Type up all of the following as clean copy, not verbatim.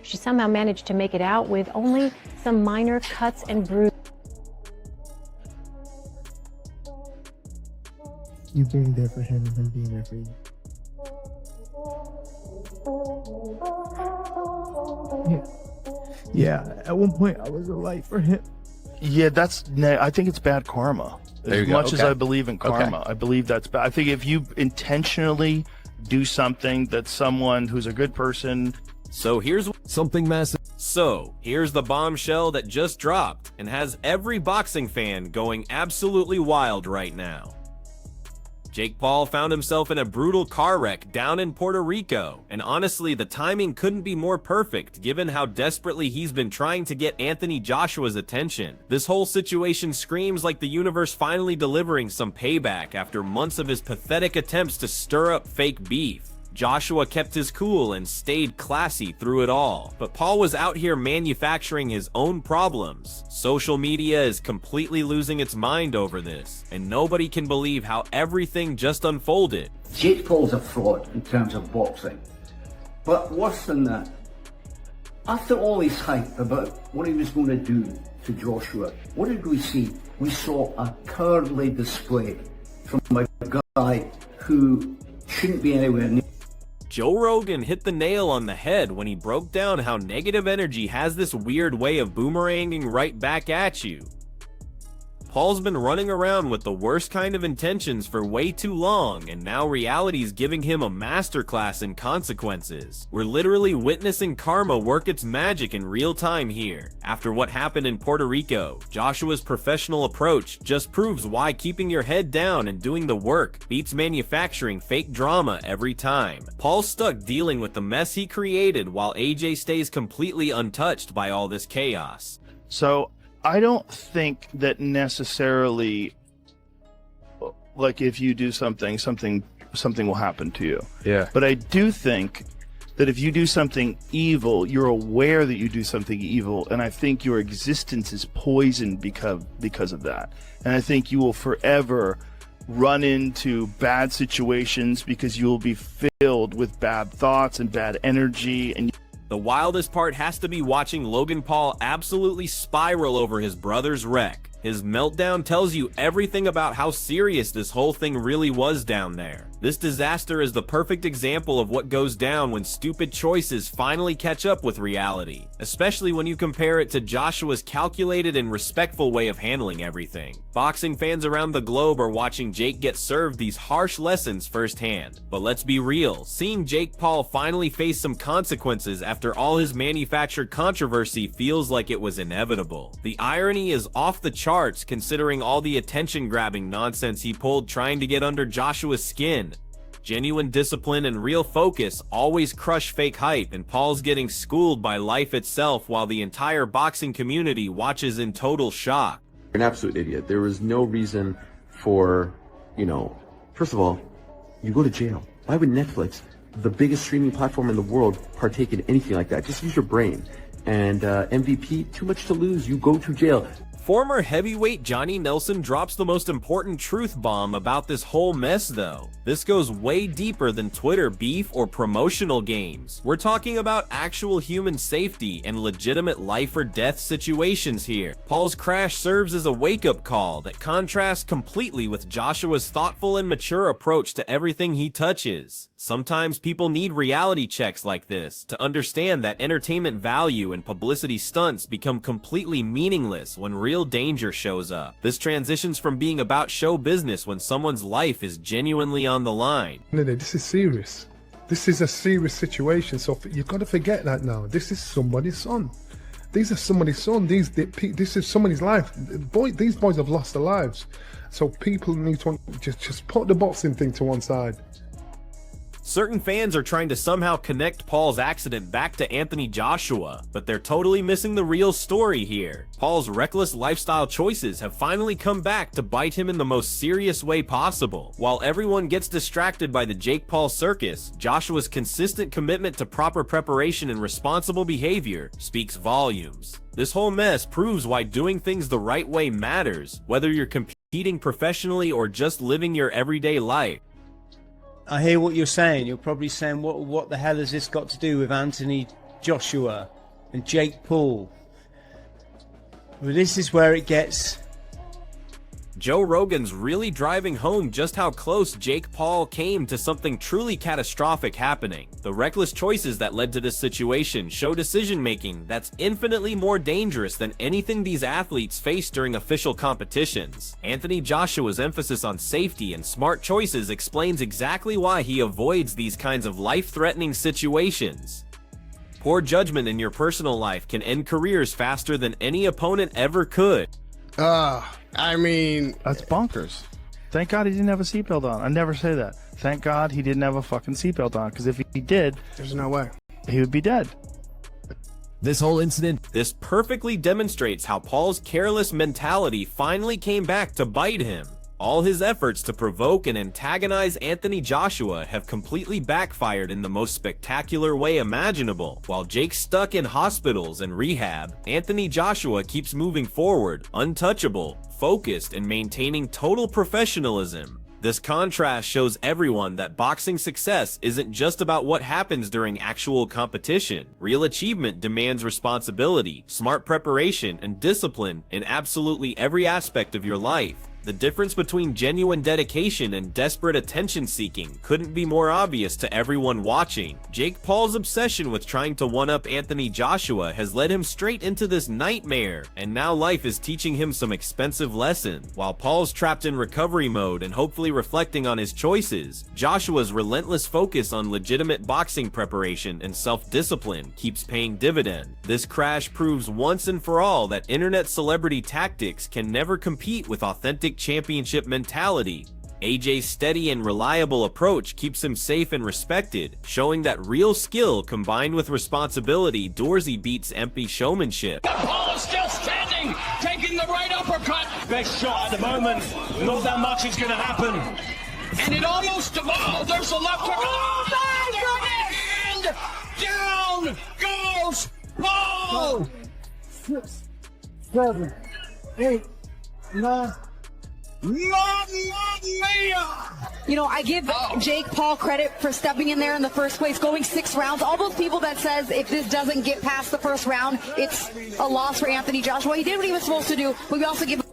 She somehow managed to make it out with only some minor cuts and bruises. You being there for him and him being there for you. Yeah, at one point I was a light for him. Yeah, I think it's bad karma. As much as I believe in karma, I believe that's bad. I think if you intentionally do something that someone who's a good person. So here's something massive. So here's the bombshell that just dropped and has every boxing fan going absolutely wild right now. Jake Paul found himself in a brutal car wreck down in Puerto Rico, and honestly, the timing couldn't be more perfect given how desperately he's been trying to get Anthony Joshua's attention. This whole situation screams like the universe finally delivering some payback after months of his pathetic attempts to stir up fake beef. Joshua kept his cool and stayed classy through it all, but Paul was out here manufacturing his own problems. Social media is completely losing its mind over this, and nobody can believe how everything just unfolded. Jake Paul's a fraud in terms of boxing, but worse than that, after all his hype about what he was going to do to Joshua, what did we see? We saw a cowardly display from a guy who shouldn't be anywhere near. Joe Rogan hit the nail on the head when he broke down how negative energy has this weird way of boomeranging right back at you. Paul's been running around with the worst kind of intentions for way too long, and now reality's giving him a masterclass in consequences. We're literally witnessing karma work its magic in real time here. After what happened in Puerto Rico, Joshua's professional approach just proves why keeping your head down and doing the work beats manufacturing fake drama every time. Paul's stuck dealing with the mess he created while AJ stays completely untouched by all this chaos. So I don't think that necessarily, like, if you do something will happen to you. Yeah. But I do think that if you do something evil, you're aware that you do something evil, and I think your existence is poisoned because of that. And I think you will forever run into bad situations because you will be filled with bad thoughts and bad energy. And the wildest part has to be watching Logan Paul absolutely spiral over his brother's wreck. His meltdown tells you everything about how serious this whole thing really was down there. This disaster is the perfect example of what goes down when stupid choices finally catch up with reality, especially when you compare it to Joshua's calculated and respectful way of handling everything. Boxing fans around the globe are watching Jake get served these harsh lessons firsthand. But let's be real, seeing Jake Paul finally face some consequences after all his manufactured controversy feels like it was inevitable. The irony is off the charts considering all the attention-grabbing nonsense he pulled trying to get under Joshua's skin. Genuine discipline and real focus always crush fake hype, and Paul's getting schooled by life itself while the entire boxing community watches in total shock. You're an absolute idiot. There was no reason for, first of all, you go to jail. Why would Netflix, the biggest streaming platform in the world, partake in anything like that? Just use your brain. And MVP, too much to lose. You go to jail. Former heavyweight Johnny Nelson drops the most important truth bomb about this whole mess though. This goes way deeper than Twitter beef or promotional games. We're talking about actual human safety and legitimate life or death situations here. Paul's crash serves as a wake-up call that contrasts completely with Joshua's thoughtful and mature approach to everything he touches. Sometimes people need reality checks like this to understand that entertainment value and publicity stunts become completely meaningless when real danger shows up. This transitions from being about show business when someone's life is genuinely on the line. This is serious. This is a serious situation, so you've got to forget that now. This is somebody's son. These are somebody's son. This is somebody's life. These boys have lost their lives. So people need to just put the boxing thing to one side. Certain fans are trying to somehow connect Paul's accident back to Anthony Joshua, but they're totally missing the real story here. Paul's reckless lifestyle choices have finally come back to bite him in the most serious way possible. While everyone gets distracted by the Jake Paul circus, Joshua's consistent commitment to proper preparation and responsible behavior speaks volumes. This whole mess proves why doing things the right way matters, whether you're competing professionally or just living your everyday life. I hear what you're saying. You're probably saying, what the hell has this got to do with Anthony Joshua? and Jake Paul. Well, this is where it gets... Joe Rogan's really driving home just how close Jake Paul came to something truly catastrophic happening. The reckless choices that led to this situation show decision-making that's infinitely more dangerous than anything these athletes face during official competitions. Anthony Joshua's emphasis on safety and smart choices explains exactly why he avoids these kinds of life-threatening situations. Poor judgment in your personal life can end careers faster than any opponent ever could. I mean, That's bonkers. Thank God he didn't have a seatbelt on. I never say that. Thank God he didn't have a fucking seatbelt on, because if he did, there's no way. he would be dead. This whole incident. This perfectly demonstrates how Paul's careless mentality finally came back to bite him. All his efforts to provoke and antagonize Anthony Joshua have completely backfired in the most spectacular way imaginable. While Jake's stuck in hospitals and rehab, Anthony Joshua keeps moving forward, untouchable, focused, and maintaining total professionalism. This contrast shows everyone that boxing success isn't just about what happens during actual competition. Real achievement demands responsibility, smart preparation, and discipline in absolutely every aspect of your life. The difference between genuine dedication and desperate attention-seeking couldn't be more obvious to everyone watching. Jake Paul's obsession with trying to one-up Anthony Joshua has led him straight into this nightmare, and now life is teaching him some expensive lessons. While Paul's trapped in recovery mode and hopefully reflecting on his choices, Joshua's relentless focus on legitimate boxing preparation and self-discipline keeps paying dividend. This crash proves once and for all that internet celebrity tactics can never compete with authentic championship mentality. AJ's steady and reliable approach keeps him safe and respected, showing that real skill combined with responsibility Dorsey beats empty showmanship. Paul is still standing, taking the right uppercut. Best shot at the moment. Not that much is going to happen. And it almost, oh, there's a left hook. Oh, there's the hand. Down goes Paul. 6, 7, 8, 9. You know, I give Jake Paul credit for stepping in there in the first place, going 6 rounds. All those people that says if this doesn't get past the first round, it's a loss for Anthony Joshua. He did what he was supposed to do, but we also give...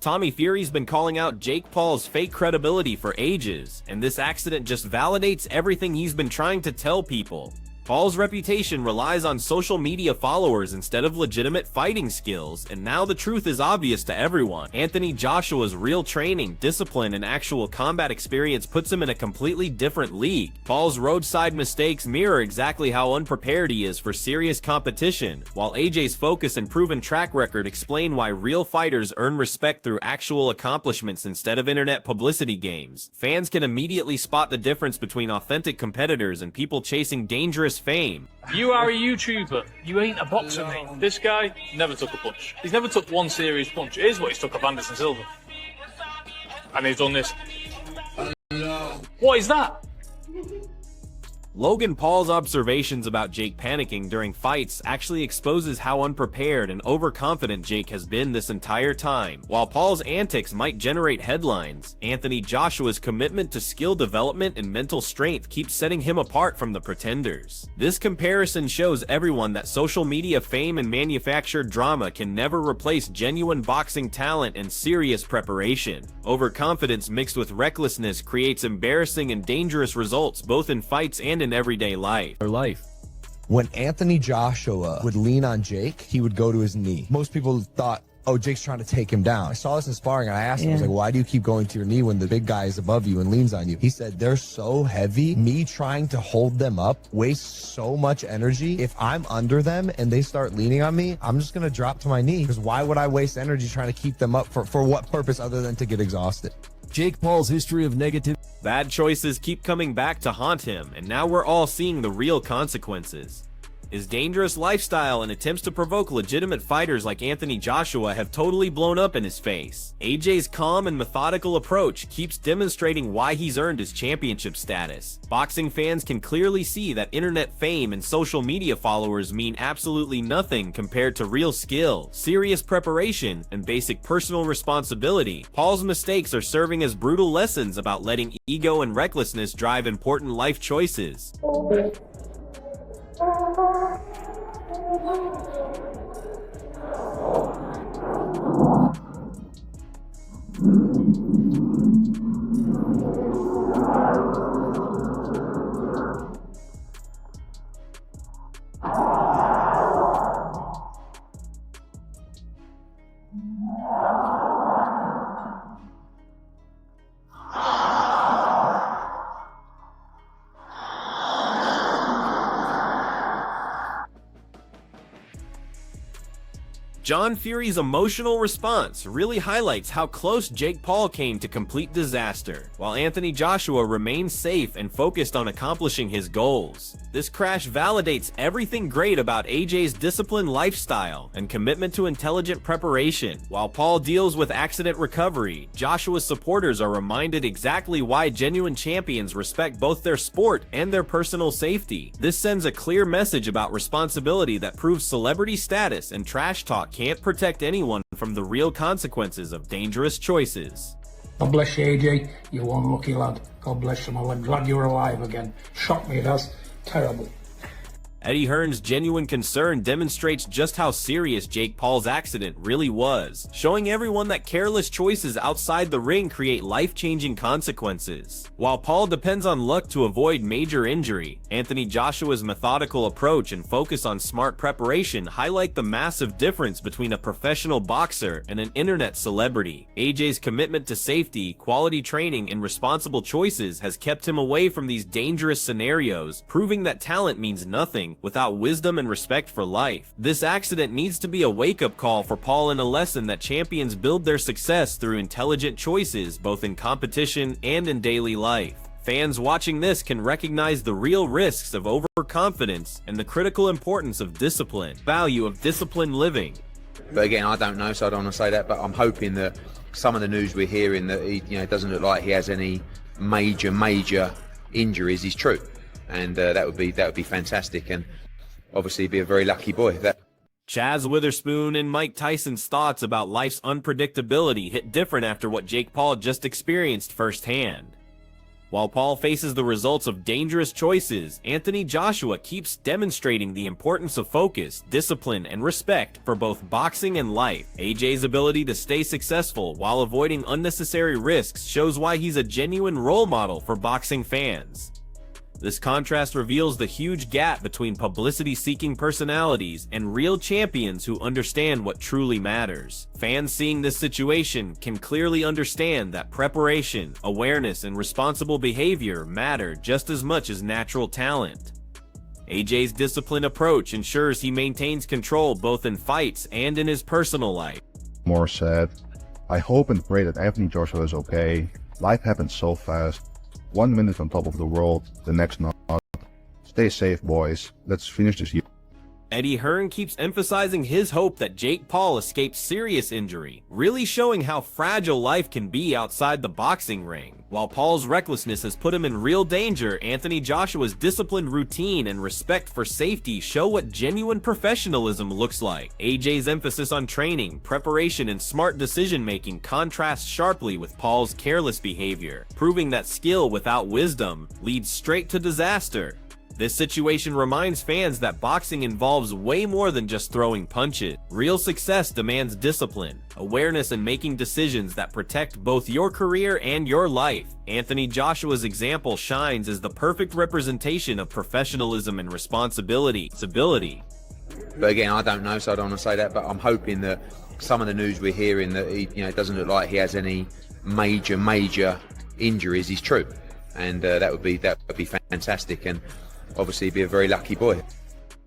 Tommy Fury's been calling out Jake Paul's fake credibility for ages, and this accident just validates everything he's been trying to tell people. Paul's reputation relies on social media followers instead of legitimate fighting skills, and now the truth is obvious to everyone. Anthony Joshua's real training, discipline, and actual combat experience puts him in a completely different league. Paul's roadside mistakes mirror exactly how unprepared he is for serious competition, while AJ's focus and proven track record explain why real fighters earn respect through actual accomplishments instead of internet publicity games. Fans can immediately spot the difference between authentic competitors and people chasing dangerous fame. You are a YouTuber. You ain't a boxer, mate. This guy never took a punch. He's never took one serious punch. Here's what he's took of Anderson Silva. And he's done this. What is that? Logan Paul's observations about Jake panicking during fights actually exposes how unprepared and overconfident Jake has been this entire time. While Paul's antics might generate headlines, Anthony Joshua's commitment to skill development and mental strength keeps setting him apart from the pretenders. This comparison shows everyone that social media fame and manufactured drama can never replace genuine boxing talent and serious preparation. Overconfidence mixed with recklessness creates embarrassing and dangerous results both in fights and in everyday life. When Anthony Joshua would lean on Jake, he would go to his knee. Most people thought, oh, Jake's trying to take him down. I saw this in sparring and I asked him, I was like, why do you keep going to your knee when the big guy is above you and leans on you? He said, they're so heavy. Me trying to hold them up wastes so much energy. If I'm under them and they start leaning on me, I'm just going to drop to my knee, because why would I waste energy trying to keep them up for what purpose other than to get exhausted? Jake Paul's history of negative... Bad choices keep coming back to haunt him, and now we're all seeing the real consequences. His dangerous lifestyle and attempts to provoke legitimate fighters like Anthony Joshua have totally blown up in his face. AJ's calm and methodical approach keeps demonstrating why he's earned his championship status. Boxing fans can clearly see that internet fame and social media followers mean absolutely nothing compared to real skill, serious preparation, and basic personal responsibility. Paul's mistakes are serving as brutal lessons about letting ego and recklessness drive important life choices. John Fury's emotional response really highlights how close Jake Paul came to complete disaster, while Anthony Joshua remains safe and focused on accomplishing his goals. This crash validates everything great about AJ's disciplined lifestyle and commitment to intelligent preparation. While Paul deals with accident recovery, Joshua's supporters are reminded exactly why genuine champions respect both their sport and their personal safety. This sends a clear message about responsibility that proves celebrity status and trash talk can't protect anyone from the real consequences of dangerous choices. God bless you, AJ. You're one lucky lad. God bless you, I'm glad you're alive again. Shocked me, it has. Terrible. Eddie Hearn's genuine concern demonstrates just how serious Jake Paul's accident really was, showing everyone that careless choices outside the ring create life-changing consequences. While Paul depends on luck to avoid major injury, Anthony Joshua's methodical approach and focus on smart preparation highlight the massive difference between a professional boxer and an internet celebrity. AJ's commitment to safety, quality training, and responsible choices has kept him away from these dangerous scenarios, proving that talent means nothing without wisdom and respect for life. This accident needs to be a wake-up call for Paul and a lesson that champions build their success through intelligent choices both in competition and in daily life. Fans watching this can recognize the real risks of overconfidence and the critical importance of discipline, value of disciplined living. But again, I don't know, so I don't want to say that, but I'm hoping that some of the news we're hearing that he, it doesn't look like he has any major injuries is true. And that would be fantastic, and obviously be a very lucky boy. Chaz Witherspoon and Mike Tyson's thoughts about life's unpredictability hit different after what Jake Paul just experienced firsthand. While Paul faces the results of dangerous choices, Anthony Joshua keeps demonstrating the importance of focus, discipline, and respect for both boxing and life. AJ's ability to stay successful while avoiding unnecessary risks shows why he's a genuine role model for boxing fans. This contrast reveals the huge gap between publicity-seeking personalities and real champions who understand what truly matters. Fans seeing this situation can clearly understand that preparation, awareness, and responsible behavior matter just as much as natural talent. AJ's disciplined approach ensures he maintains control both in fights and in his personal life. More said, I hope and pray that Anthony Joshua is okay. Life happens so fast. 1 minute on top of the world, the next not. Stay safe, boys. Let's finish this year. Eddie Hearn keeps emphasizing his hope that Jake Paul escapes serious injury, really showing how fragile life can be outside the boxing ring. While Paul's recklessness has put him in real danger, Anthony Joshua's disciplined routine and respect for safety show what genuine professionalism looks like. AJ's emphasis on training, preparation, and smart decision-making contrasts sharply with Paul's careless behavior, proving that skill without wisdom leads straight to disaster. This situation reminds fans that boxing involves way more than just throwing punches. Real success demands discipline, awareness, and making decisions that protect both your career and your life. Anthony Joshua's example shines as the perfect representation of professionalism and responsibility. But again, I don't know, so I don't want to say that, but I'm hoping that some of the news we're hearing that he, it doesn't look like he has any major injuries is true. And that would be fantastic, and obviously be a very lucky boy.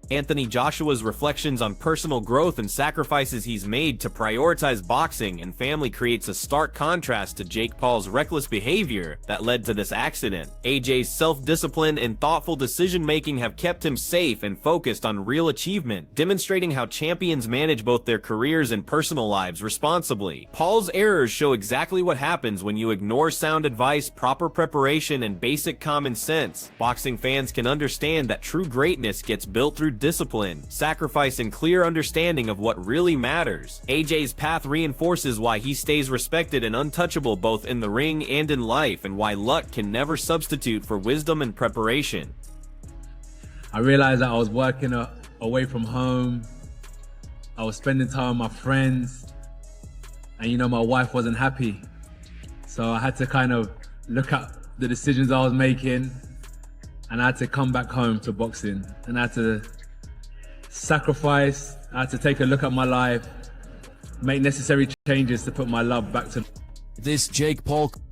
Anthony Joshua's reflections on personal growth and sacrifices he's made to prioritize boxing and family creates a stark contrast to Jake Paul's reckless behavior that led to this accident. AJ's self-discipline and thoughtful decision-making have kept him safe and focused on real achievement, demonstrating how champions manage both their careers and personal lives responsibly. Paul's errors show exactly what happens when you ignore sound advice, proper preparation, and basic common sense. Boxing fans can understand that true greatness gets built through discipline, sacrifice, and clear understanding of what really matters. AJ's path reinforces why he stays respected and untouchable both in the ring and in life, and why luck can never substitute for wisdom and preparation. I realized that I was working away from home. I was spending time with my friends, and you know, my wife wasn't happy. So I had to kind of look at the decisions I was making, and I had to come back home to boxing, and I had to sacrifice, I had to take a look at my life, make necessary changes to put my love back to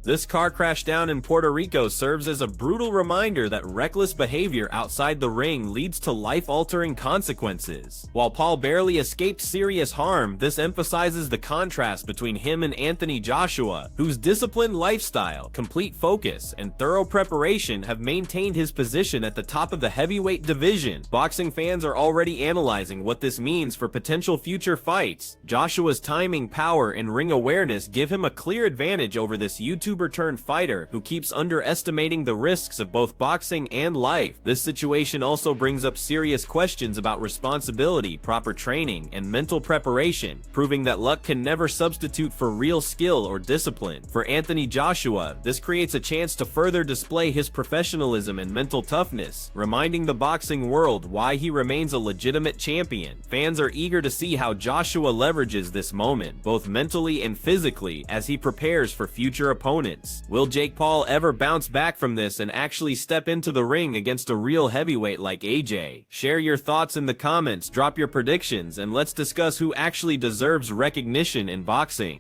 This car crash down in Puerto Rico serves as a brutal reminder that reckless behavior outside the ring leads to life-altering consequences. While Paul barely escaped serious harm, this emphasizes the contrast between him and Anthony Joshua, whose disciplined lifestyle, complete focus, and thorough preparation have maintained his position at the top of the heavyweight division. Boxing fans are already analyzing what this means for potential future fights. Joshua's timing, power, and ring awareness give him a clear advantage over this YouTuber turned fighter who keeps underestimating the risks of both boxing and life. This situation also brings up serious questions about responsibility, proper training, and mental preparation, proving that luck can never substitute for real skill or discipline. For Anthony Joshua, this creates a chance to further display his professionalism and mental toughness, reminding the boxing world why he remains a legitimate champion. Fans are eager to see how Joshua leverages this moment, both mentally and physically, as he prepares for future opponents. Will Jake Paul ever bounce back from this and actually step into the ring against a real heavyweight like AJ? Share your thoughts in the comments, drop your predictions, and let's discuss who actually deserves recognition in boxing.